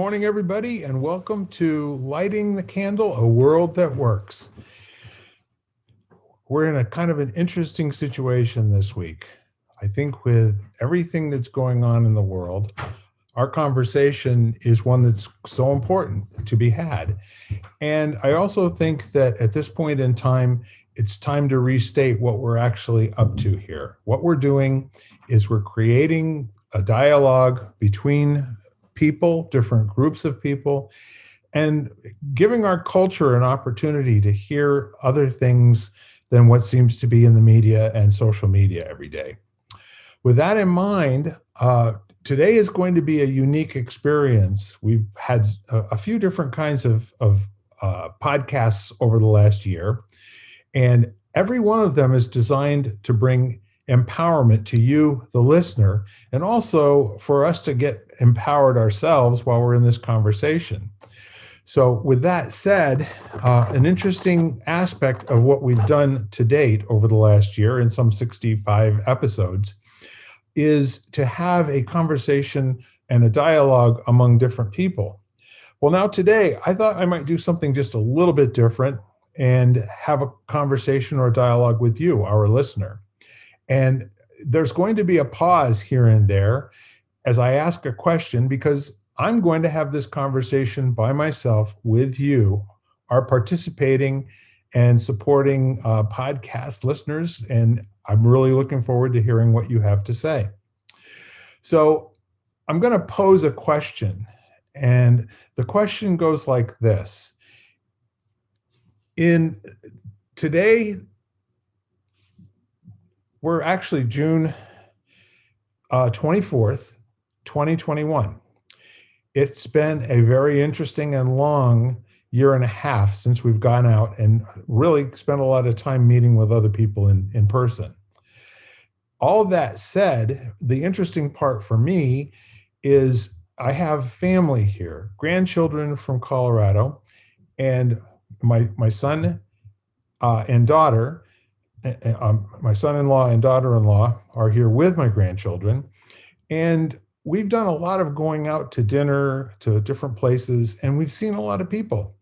morning, everybody, and welcome to Lighting the Candle, a World That Works. We're in a kind of an interesting situation this week. I think with everything that's going on in the world, our conversation is one that's so important to be had. And I also think that at this point in time, it's time to restate what we're actually up to here. What we're doing is we're creating a dialogue between people, different groups of people, and giving our culture an opportunity to hear other things than what seems to be in the media and social media every day. With that in mind, today is going to be a unique experience. We've had a few different kinds of podcasts over the last year, and every one of them is designed to bring empowerment to you, the listener, and also for us to get empowered ourselves while we're in this conversation. So with that said, an interesting aspect of what we've done to date over the last year in some 65 episodes is to have a conversation and a dialogue among different people. Well, now today, I thought I might do something just a little bit different and have a conversation or a dialogue with you, our listener. And there's going to be a pause here and there as I ask a question, because I'm going to have this conversation by myself with you, our participating and supporting podcast listeners. And I'm really looking forward to hearing what you have to say. So I'm going to pose a question. And the question goes like this. Today, we're actually June 24th, 2021. It's been a very interesting and long year and a half since we've gone out and really spent a lot of time meeting with other people in person. All that said, the interesting part for me is I have family here, grandchildren from Colorado, and my son and daughter, my son-in-law and daughter-in-law are here with my grandchildren. And we've done a lot of going out to dinner, to different places, and we've seen a lot of people.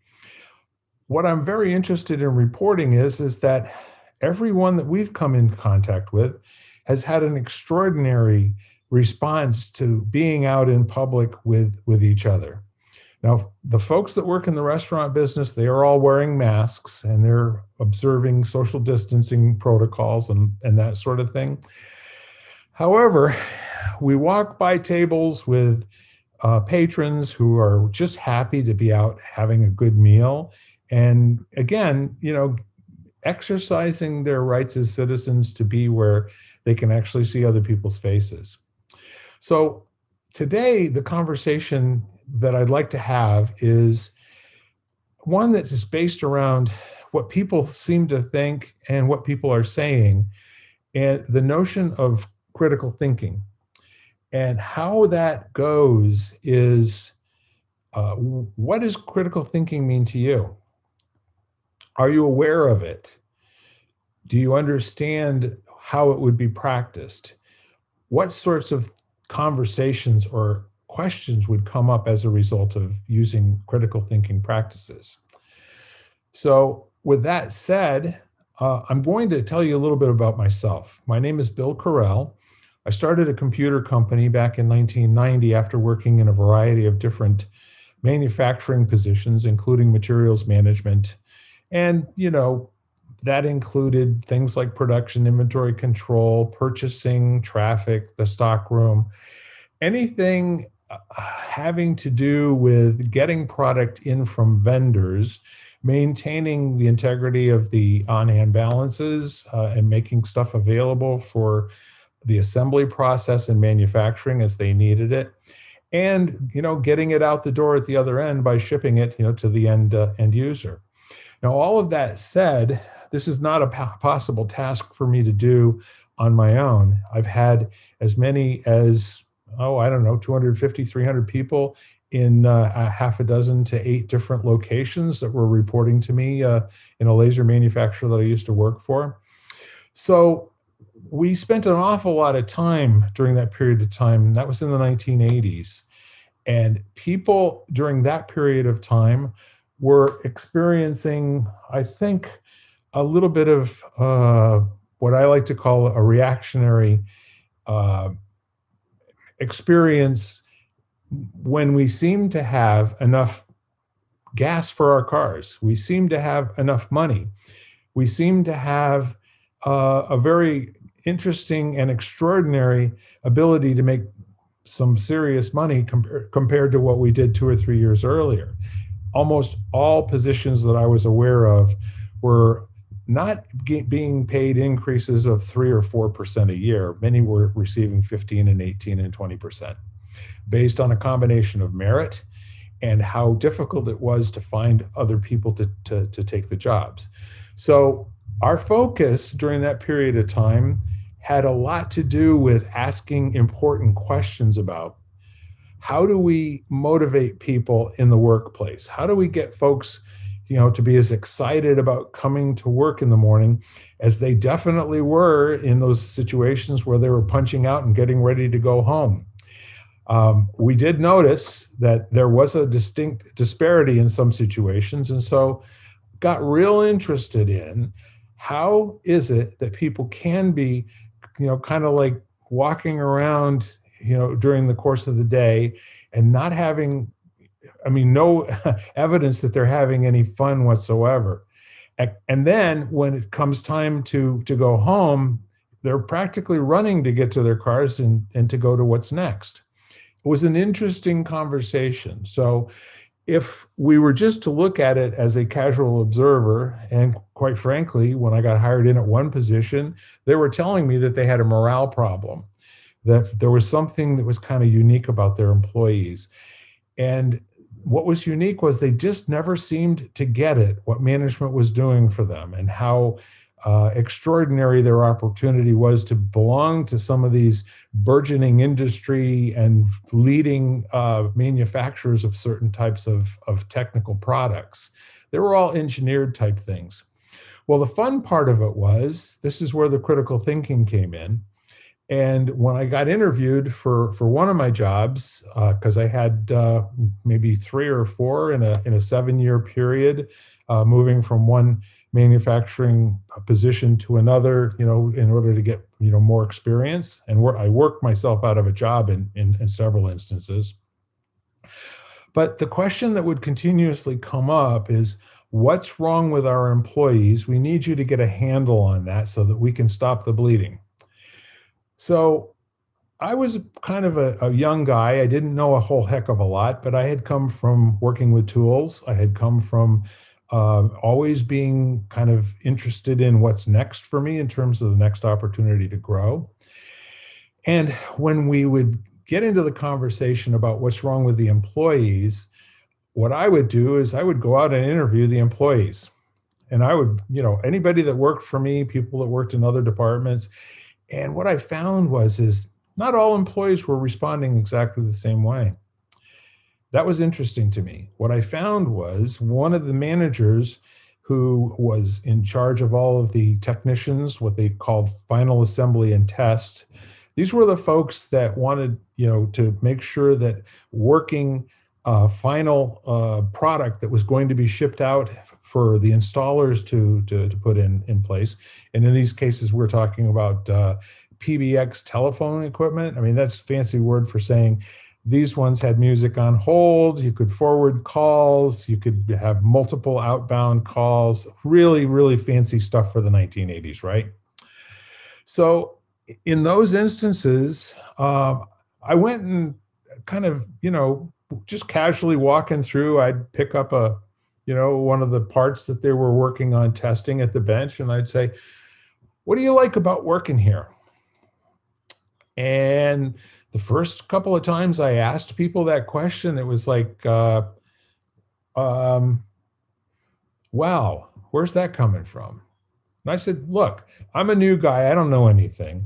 What I'm very interested in reporting is that everyone that we've come in contact with has had an extraordinary response to being out in public with each other. Now, the folks that work in the restaurant business, they are all wearing masks and they're observing social distancing protocols and that sort of thing. However, we walk by tables with patrons who are just happy to be out having a good meal. And again, exercising their rights as citizens to be where they can actually see other people's faces. So today, the conversation that I'd like to have is one that is based around what people seem to think and what people are saying, and the notion of critical thinking. And how that goes is, what does critical thinking mean to you? Are you aware of it? Do you understand how it would be practiced? What sorts of conversations or questions would come up as a result of using critical thinking practices? So with that said, I'm going to tell you a little bit about myself. My name is Bill Correll. I started a computer company back in 1990 after working in a variety of different manufacturing positions, including materials management. And, that included things like production, inventory control, purchasing, traffic, the stock room, anything having to do with getting product in from vendors, maintaining the integrity of the on-hand balances, and making stuff available for the assembly process and manufacturing as they needed it, and getting it out the door at the other end by shipping it to the end user. Now, all of that said, this is not a possible task for me to do on my own. I've had as many as 250, 300 people in a half a dozen to 8 different locations that were reporting to me in a laser manufacturer that I used to work for. So we spent an awful lot of time during that period of time, and that was in the 1980s. And people during that period of time were experiencing, I think, a little bit of what I like to call a reactionary uh, experience when we seem to have enough gas for our cars. We seem to have enough money. We seem to have a very interesting and extraordinary ability to make some serious money compared to what we did 2 or 3 years earlier. Almost all positions that I was aware of were not being paid increases of 3 or 4% a year. Many were receiving 15 and 18 and 20% based on a combination of merit and how difficult it was to find other people to take the jobs. So our focus during that period of time had a lot to do with asking important questions about how do we motivate people in the workplace? How do we get folks, to be as excited about coming to work in the morning as they definitely were in those situations where they were punching out and getting ready to go home? We did notice that there was a distinct disparity in some situations, and so got real interested in how is it that people can be, kind of like walking around, during the course of the day and not having, no evidence that they're having any fun whatsoever. And then when it comes time to go home, they're practically running to get to their cars and to go to what's next. It was an interesting conversation. So if we were just to look at it as a casual observer, and quite frankly, when I got hired in at one position, they were telling me that they had a morale problem, that there was something that was kind of unique about their employees. And what was unique was they just never seemed to get it, what management was doing for them and how extraordinary their opportunity was to belong to some of these burgeoning industry and leading manufacturers of certain types of technical products. They were all engineered type things. Well, the fun part of it was, this is where the critical thinking came in. And when I got interviewed for one of my jobs, because I had maybe 3 or 4 in a 7-year period, moving from one manufacturing position to another, in order to get more experience, and I worked myself out of a job in several instances. But the question that would continuously come up is, what's wrong with our employees? We need you to get a handle on that so that we can stop the bleeding. So I was kind of a young guy. I didn't know a whole heck of a lot, but I had come from working with tools. I had come from always being kind of interested in what's next for me in terms of the next opportunity to grow. And when we would get into the conversation about what's wrong with the employees, what I would do is I would go out and interview the employees. And I would, anybody that worked for me, people that worked in other departments. And what I found is not all employees were responding exactly the same way. That was interesting to me. What I found was one of the managers who was in charge of all of the technicians, what they called final assembly and test. These were the folks that wanted, to make sure that working final product that was going to be shipped out for the installers to put in place. And in these cases, we're talking about PBX telephone equipment. That's a fancy word for saying these ones had music on hold. You could forward calls. You could have multiple outbound calls. Really, really fancy stuff for the 1980s, right? So in those instances, I went and kind of, just casually walking through, I'd pick up one of the parts that they were working on testing at the bench, and I'd say, "What do you like about working here?" And the first couple of times I asked people that question, it was like, wow, where's that coming from? And I said, look, I'm a new guy. I don't know anything.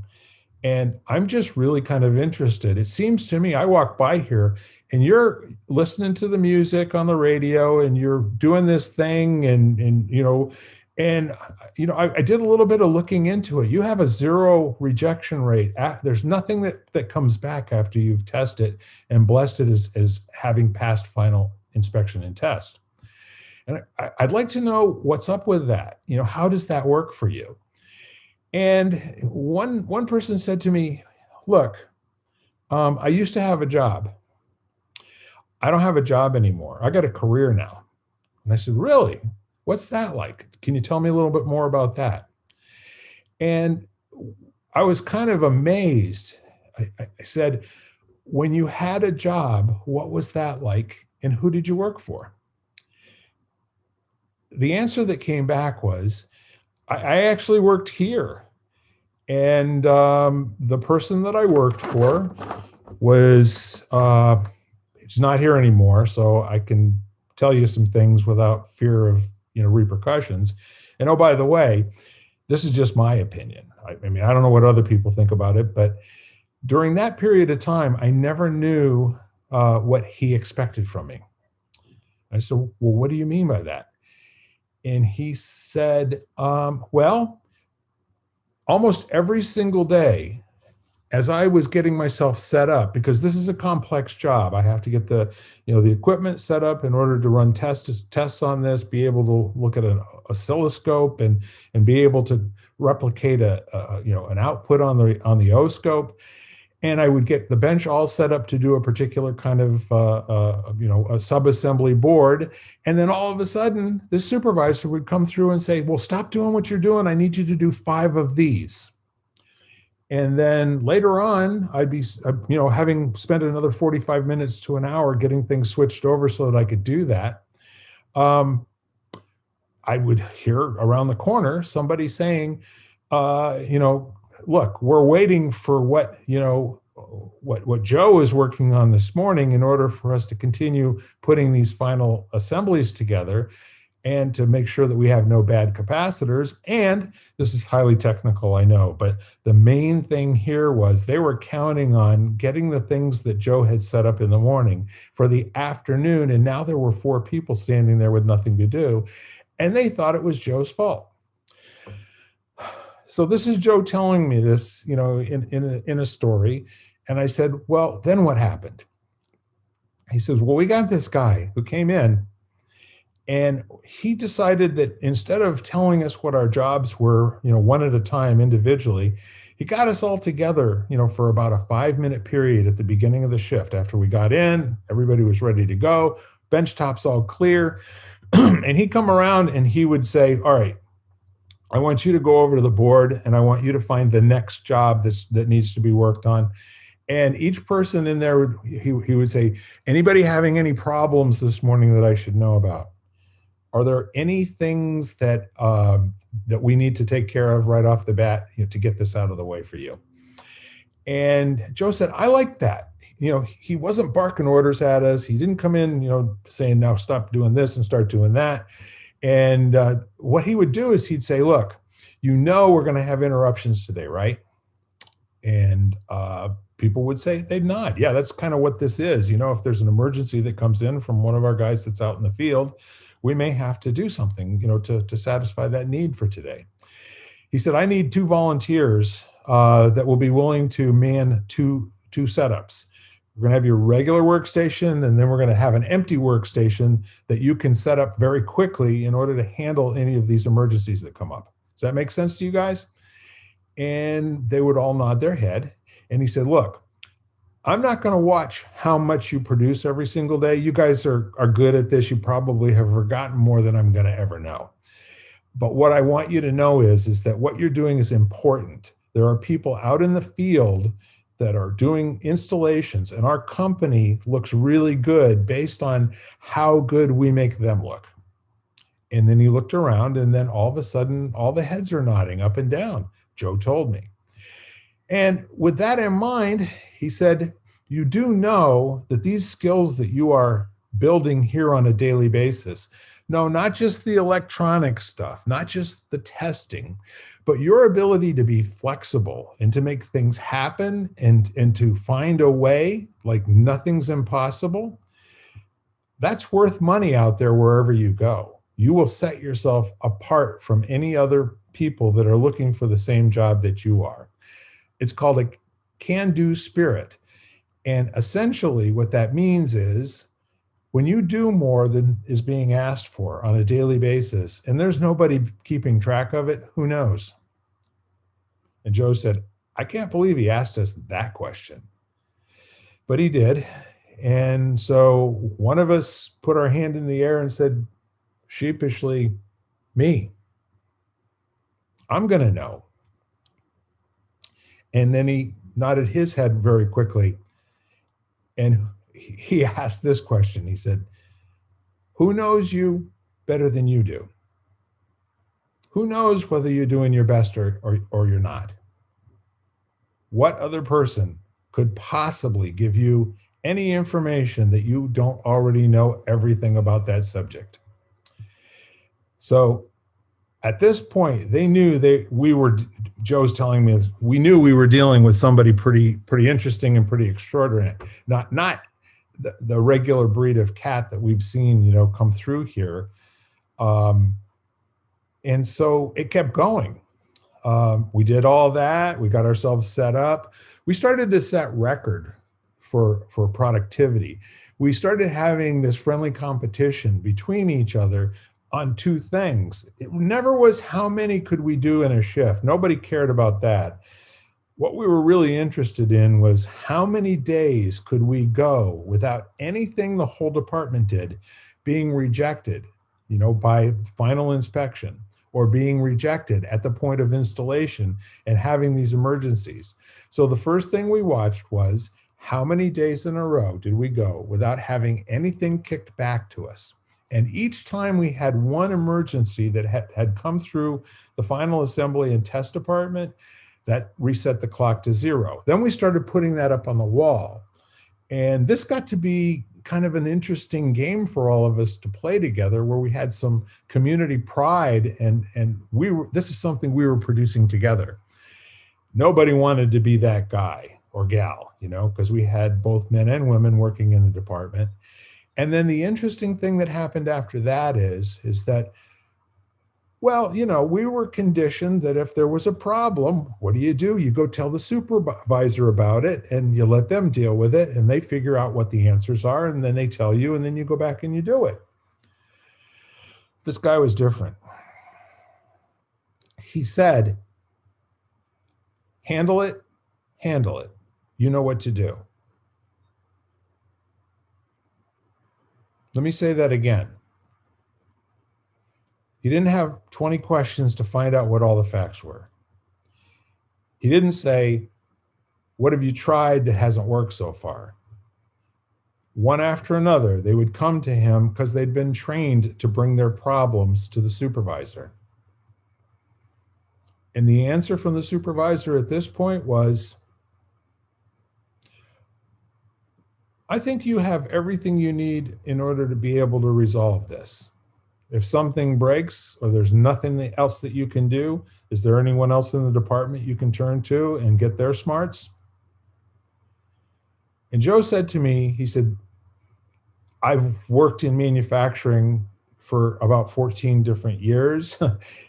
And I'm just really kind of interested. It seems to me, I walk by here and you're listening to the music on the radio and you're doing this thing and And I did a little bit of looking into it. You have a zero rejection rate. There's nothing that comes back after you've tested and blessed it as having passed final inspection and test. And I'd like to know what's up with that. How does that work for you? And one person said to me, look, I used to have a job. I don't have a job anymore. I got a career now. And I said, really? What's that like? Can you tell me a little bit more about that? And I was kind of amazed. I said, when you had a job, what was that like? And who did you work for? The answer that came back was, I actually worked here. And the person that I worked for was, he's not here anymore, so I can tell you some things without fear of repercussions. And oh, by the way, this is just my opinion. I mean, I don't know what other people think about it, but during that period of time, I never knew what he expected from me. I said, well, what do you mean by that? And he said, well, almost every single day, as I was getting myself set up, because this is a complex job, I have to get the equipment set up in order to run tests on this, be able to look at an oscilloscope and be able to replicate an output on the O-scope. And I would get the bench all set up to do a particular kind of a sub-assembly board. And then all of a sudden, the supervisor would come through and say, well, stop doing what you're doing. I need you to do 5 of these. And then later on, I'd be, having spent another 45 minutes to an hour getting things switched over so that I could do that. I would hear around the corner somebody saying, look, we're waiting for what Joe is working on this morning in order for us to continue putting these final assemblies together and to make sure that we have no bad capacitors. And this is highly technical, I know, but the main thing here was they were counting on getting the things that Joe had set up in the morning for the afternoon. And now there were 4 people standing there with nothing to do. And they thought it was Joe's fault. So this is Joe telling me this, in a story. And I said, well, then what happened? He says, well, we got this guy who came in and he decided that instead of telling us what our jobs were, one at a time individually, he got us all together, for about a 5-minute period at the beginning of the shift. After we got in, everybody was ready to go, bench tops all clear. And he'd come around and he would say, all right, I want you to go over to the board and I want you to find the next job that needs to be worked on. And each person in there, he would say, anybody having any problems this morning that I should know about? Are there any things that we need to take care of right off the bat, to get this out of the way for you? And Joe said, I like that. He wasn't barking orders at us. He didn't come in, saying, now stop doing this and start doing that. And what he would do is he'd say, look, we're going to have interruptions today, right? And people would say, they'd nod. Yeah, that's kind of what this is. If there's an emergency that comes in from one of our guys that's out in the field, we may have to do something, to satisfy that need for today. He said, I need 2 volunteers that will be willing to man two setups. We're going to have your regular workstation, and then we're going to have an empty workstation that you can set up very quickly in order to handle any of these emergencies that come up. Does that make sense to you guys? And they would all nod their head. And he said, look, I'm not going to watch how much you produce every single day. You guys are good at this. You probably have forgotten more than I'm going to ever know. But what I want you to know is that what you're doing is important. There are people out in the field that are doing installations, and our company looks really good based on how good we make them look. And then he looked around, and then all of a sudden, all the heads are nodding up and down. Joe told me. And with that in mind, he said, you do know that these skills that you are building here on a daily basis, no, not just the electronic stuff, not just the testing, but your ability to be flexible and to make things happen and to find a way like nothing's impossible, that's worth money out there wherever you go. you will set yourself apart from any other people that are looking for the same job that you are. It's called a can-do spirit. And essentially, what that means is when you do more than is being asked for on a daily basis, and there's nobody keeping track of it, who knows? And Joe said, I can't believe he asked us that question. But he did. And so one of us put our hand in the air and said sheepishly, me, I'm going to know. And then he nodded his head very quickly. And he asked this question. He said, who knows you better than you do? Who knows whether you're doing your best or you're not? What other person could possibly give you any information that you don't already know everything about that subject? So at this point, they knew Joe's telling me, we knew we were dealing with somebody pretty interesting and pretty extraordinary, not the regular breed of cat that we've seen, come through here. And so it kept going. We did all that. We got ourselves set up. We started to set record for productivity. We started having this friendly competition between each other on two things. It never was how many could we do in a shift. Nobody cared about that. What we were really interested in was how many days could we go without anything the whole department did being rejected, by final inspection, or being rejected at the point of installation and having these emergencies. So the first thing we watched was how many days in a row did we go without having anything kicked back to us. And each time we had one emergency that had come through the final assembly and test department, that reset the clock to 0. Then we started putting that up on the wall. And this got to be kind of an interesting game for all of us to play together, where we had some community pride, and this is something we were producing together. Nobody wanted to be that guy or gal, because we had both men and women working in the department. And then the interesting thing that happened after that is that, well, we were conditioned that if there was a problem, what do? You go tell the supervisor about it, and you let them deal with it, and they figure out what the answers are, and then they tell you, and then you go back and you do it. This guy was different. He said, handle it. You know what to do. Let me say that again. He didn't have 20 questions to find out what all the facts were. He didn't say, what have you tried that hasn't worked so far? One after another, they would come to him because they'd been trained to bring their problems to the supervisor. And the answer from the supervisor at this point was, I think you have everything you need in order to be able to resolve this. If something breaks or there's nothing else that you can do, is there anyone else in the department you can turn to and get their smarts? And Joe said to me, he said, I've worked in manufacturing for about 14 different years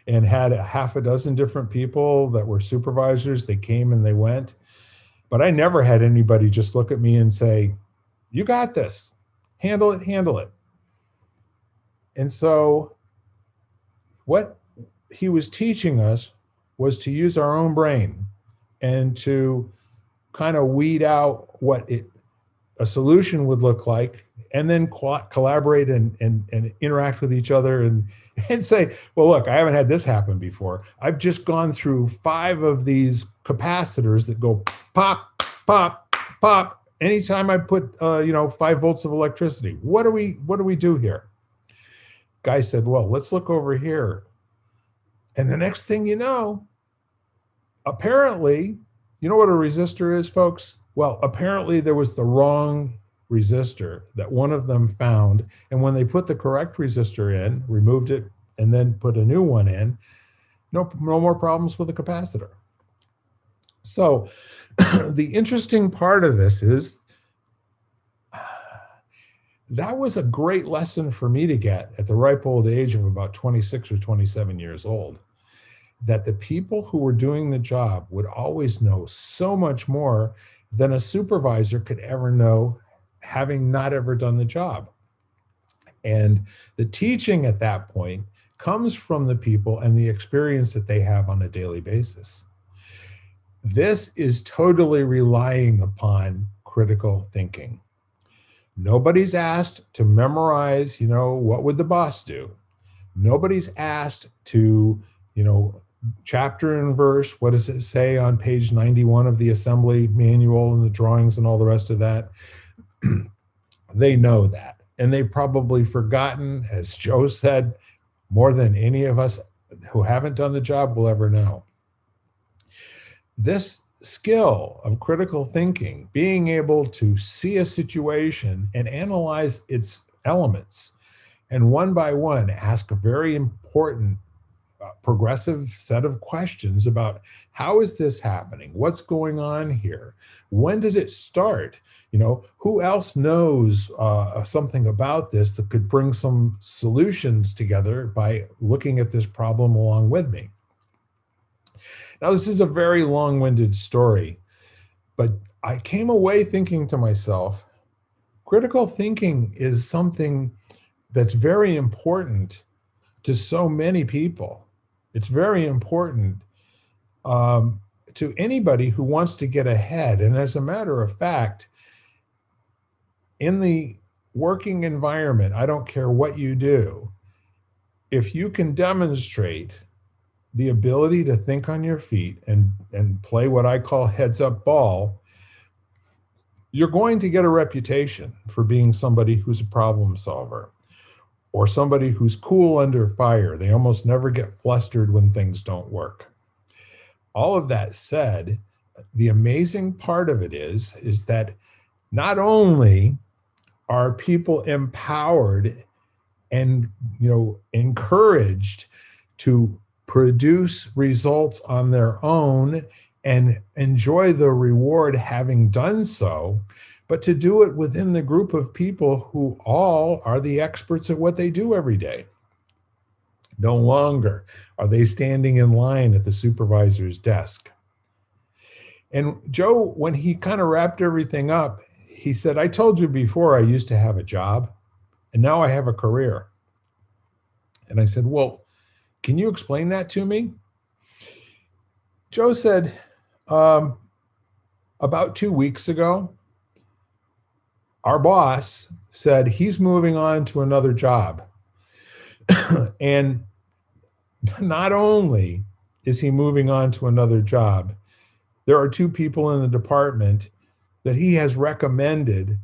and had a half a dozen different people that were supervisors. They came and they went, but I never had anybody just look at me and say, you got this, handle it. And so what he was teaching us was to use our own brain and to kind of weed out what a solution would look like, and then collaborate and interact with each other and say, well, look, I haven't had this happen before. I've just gone through 5 of these capacitors that go pop, pop, pop. Anytime I put 5 volts of electricity, what do we do here? Guy said, well, let's look over here. And the next thing you know, apparently, you know what a resistor is, folks? Well, apparently there was the wrong resistor that one of them found. And when they put the correct resistor in, removed it, and then put a new one in, no more problems with the capacitor. So the interesting part of this is that was a great lesson for me to get at the ripe old age of about 26 or 27 years old, that the people who were doing the job would always know so much more than a supervisor could ever know, having not ever done the job. And the teaching at that point comes from the people and the experience that they have on a daily basis. This is totally relying upon critical thinking. Nobody's asked to memorize, what would the boss do? Nobody's asked to, chapter and verse, what does it say on page 91 of the assembly manual and the drawings and all the rest of that? They know that. And they've probably forgotten, as Joe said, more than any of us who haven't done the job will ever know. This skill of critical thinking, being able to see a situation and analyze its elements, and one by one ask a very important progressive set of questions about how is this happening? What's going on here? When does it start? Who else knows something about this that could bring some solutions together by looking at this problem along with me? Now, this is a very long-winded story, but I came away thinking to myself, critical thinking is something that's very important to so many people. It's very important to anybody who wants to get ahead. And as a matter of fact, in the working environment, I don't care what you do, if you can demonstrate the ability to think on your feet and play what I call heads up ball, you're going to get a reputation for being somebody who's a problem solver, or somebody who's cool under fire. They almost never get flustered when things don't work. All of that said, the amazing part of it is that not only are people empowered and encouraged to produce results on their own and enjoy the reward having done so, but to do it within the group of people who all are the experts at what they do every day. No longer are they standing in line at the supervisor's desk. And Joe, when he kind of wrapped everything up, he said, I told you before I used to have a job, and now I have a career. And I said, well, can you explain that to me? Joe said, about 2 weeks ago, our boss said he's moving on to another job. And not only is he moving on to another job, there are 2 people in the department that he has recommended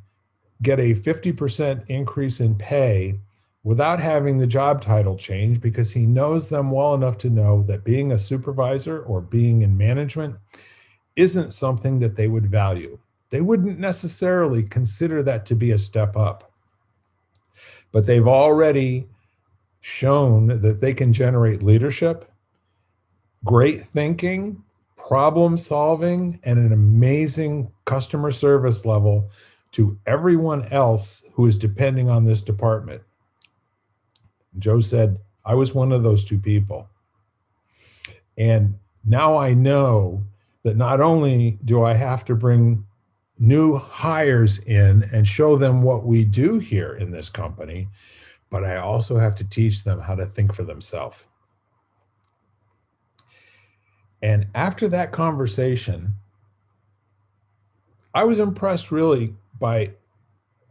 get a 50% increase in pay without having the job title change, because he knows them well enough to know that being a supervisor or being in management isn't something that they would value. They wouldn't necessarily consider that to be a step up. But they've already shown that they can generate leadership, great thinking, problem solving, and an amazing customer service level to everyone else who is depending on this department. Joe said, I was one of those 2 people. And now I know that not only do I have to bring new hires in and show them what we do here in this company, but I also have to teach them how to think for themselves. And after that conversation, I was impressed really by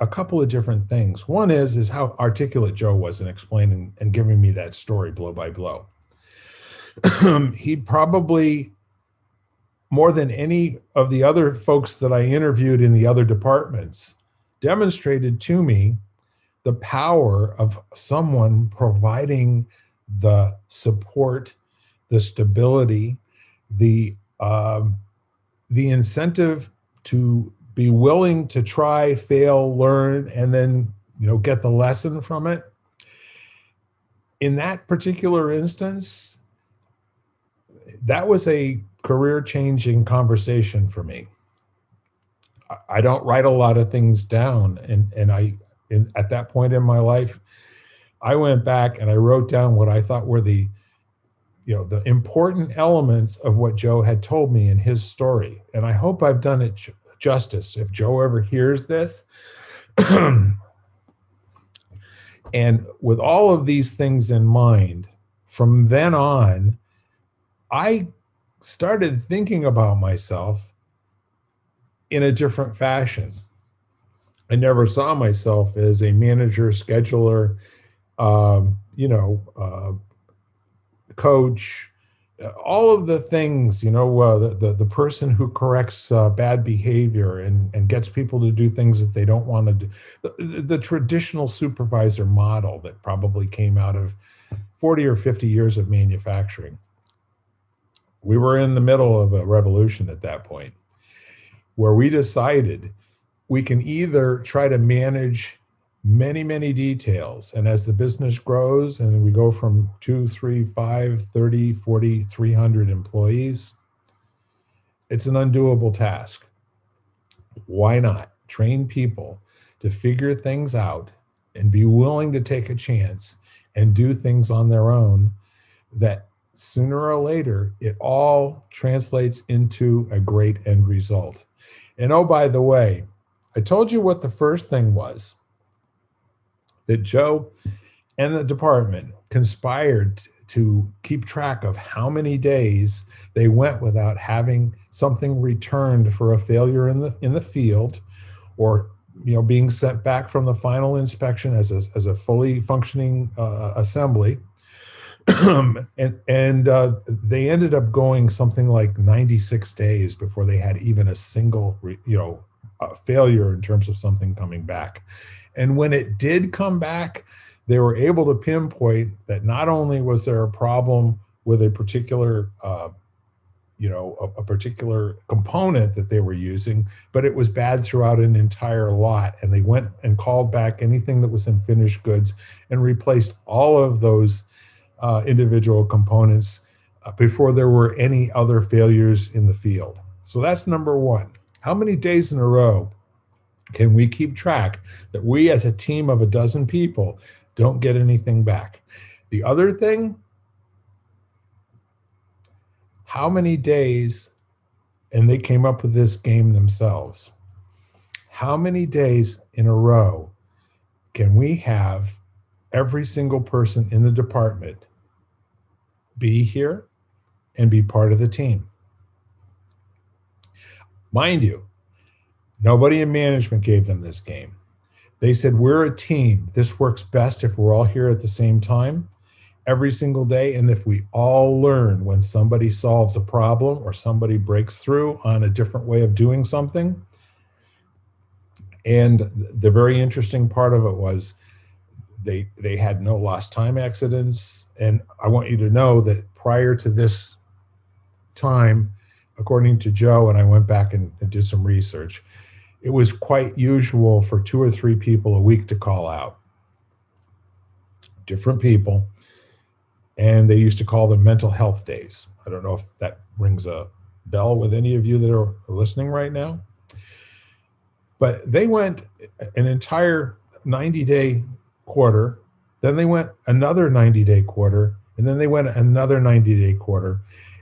a couple of different things. One is how articulate Joe was in explaining and giving me that story blow by blow. He probably, more than any of the other folks that I interviewed in the other departments, demonstrated to me the power of someone providing the support, the stability, the incentive to be willing to try, fail, learn, and then get the lesson from it. In that particular instance, that was a career-changing conversation for me. I don't write a lot of things down, and I at that point in my life, I went back and I wrote down what I thought were the the important elements of what Joe had told me in his story. And I hope I've done it justice. If Joe ever hears this, and with all of these things in mind, from then on, I started thinking about myself in a different fashion. I never saw myself as a manager, scheduler, coach, all of the things, the person who corrects bad behavior and gets people to do things that they don't want to do. The traditional supervisor model that probably came out of 40 or 50 years of manufacturing. We were in the middle of a revolution at that point where we decided we can either try to manage many, many details. And as the business grows and we go from 2, 3, 5, 30, 40, 300 employees, it's an undoable task. Why not train people to figure things out and be willing to take a chance and do things on their own that sooner or later, it all translates into a great end result. And oh, by the way, I told you what the first thing was, that Joe and the department conspired to keep track of how many days they went without having something returned for a failure in the field, or being sent back from the final inspection as a fully functioning assembly. and they ended up going something like 96 days before they had even a single failure in terms of something coming back. And when it did come back, they were able to pinpoint that not only was there a problem with a particular a particular component that they were using, but it was bad throughout an entire lot. And they went and called back anything that was in finished goods and replaced all of those individual components before there were any other failures in the field. So that's number one. How many days in a row can we keep track that we as a team of a dozen people don't get anything back? The other thing, how many days, and they came up with this game themselves, how many days in a row can we have every single person in the department be here and be part of the team? Mind you, nobody in management gave them this game. They said, we're a team. This works best if we're all here at the same time every single day. And if we all learn when somebody solves a problem or somebody breaks through on a different way of doing something. And the very interesting part of it was they had no lost time accidents. And I want you to know that prior to this time, according to Joe, and I went back and did some research, it was quite usual for 2 or 3 people a week to call out. Different people. And they used to call them mental health days. I don't know if that rings a bell with any of you that are listening right now. But they went an entire 90-day quarter, then they went another 90-day quarter, and then they went another 90-day quarter,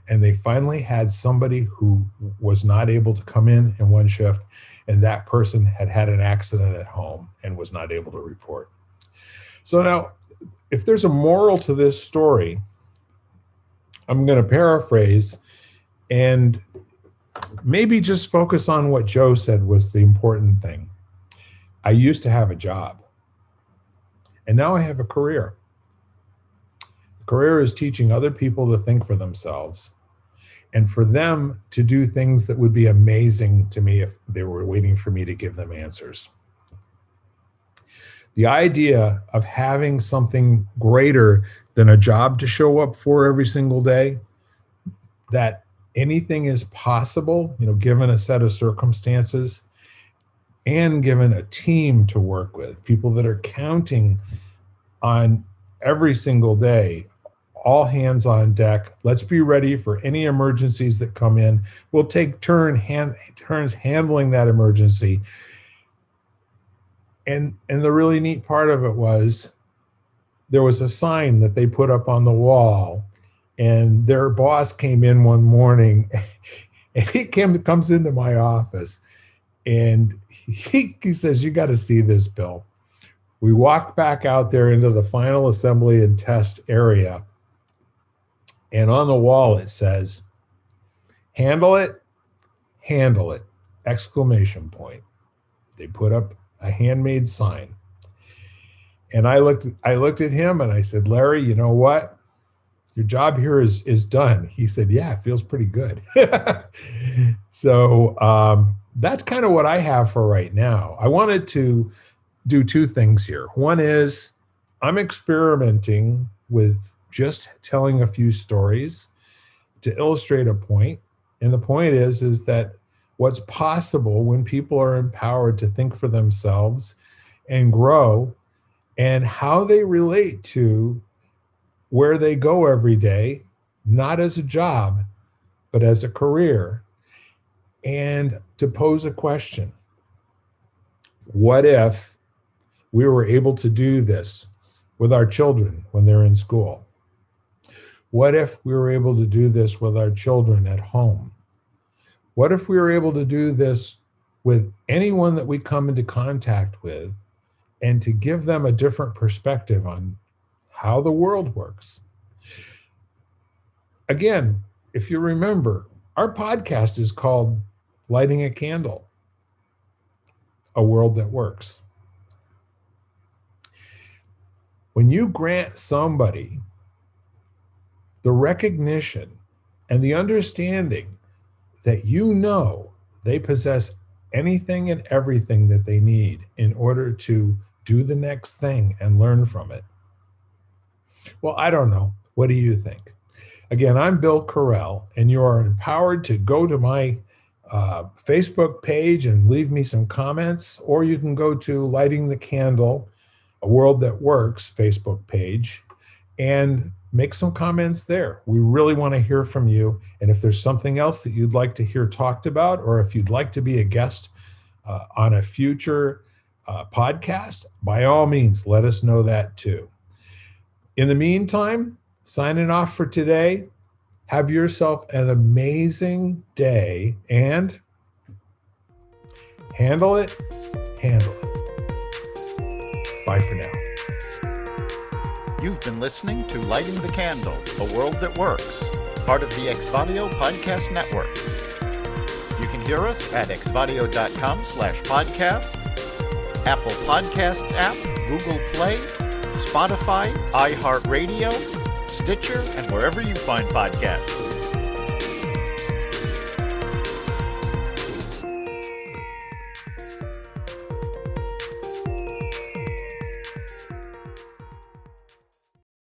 and they finally had somebody who was not able to come in one shift, and that person had had an accident at home and was not able to report. So now, if there's a moral to this story, I'm going to paraphrase and maybe just focus on what Joe said was the important thing. I used to have a job, and now I have a career. The career is teaching other people to think for themselves and for them to do things that would be amazing to me if they were waiting for me to give them answers. The idea of having something greater than a job to show up for every single day, that anything is possible, given a set of circumstances and given a team to work with, people that are counting on every single day, all hands on deck. Let's be ready for any emergencies that come in. We'll take turns handling that emergency. And the really neat part of it was there was a sign that they put up on the wall, and their boss came in one morning and he comes into my office, and he says, "You got to see this, Bill." We walked back out there into the final assembly and test area, and on the wall it says, "Handle it, handle it!" Exclamation point. They put up a handmade sign. And I looked at him and I said, "Larry, you know what? Your job here is done." He said, "Yeah, it feels pretty good." So that's kind of what I have for right now. I wanted to do two things here. One is I'm experimenting with just telling a few stories to illustrate a point. And the point is that what's possible when people are empowered to think for themselves and grow, and how they relate to where they go every day, not as a job, but as a career, and to pose a question. What if we were able to do this with our children when they're in school? What if we were able to do this with our children at home? What if we were able to do this with anyone that we come into contact with, and to give them a different perspective on how the world works? Again, if you remember, our podcast is called Lighting a Candle, a World That Works. When you grant somebody the recognition and the understanding that you know they possess anything and everything that they need in order to do the next thing and learn from it. Well, I don't know. What do you think? Again, I'm Bill Correll, and you are empowered to go to my Facebook page and leave me some comments, or you can go to Lighting the Candle, a World That Works Facebook page, and make some comments there. We really want to hear from you. And if there's something else that you'd like to hear talked about, or if you'd like to be a guest on a future podcast, by all means, let us know that too. In the meantime, signing off for today, have yourself an amazing day, and handle it, handle it. Bye for now. You've been listening to Lighting the Candle, a World That Works, part of the Exvadio Podcast Network. You can hear us at exvadio.com/podcasts, Apple Podcasts app, Google Play, Spotify, iHeartRadio, Stitcher, and wherever you find podcasts.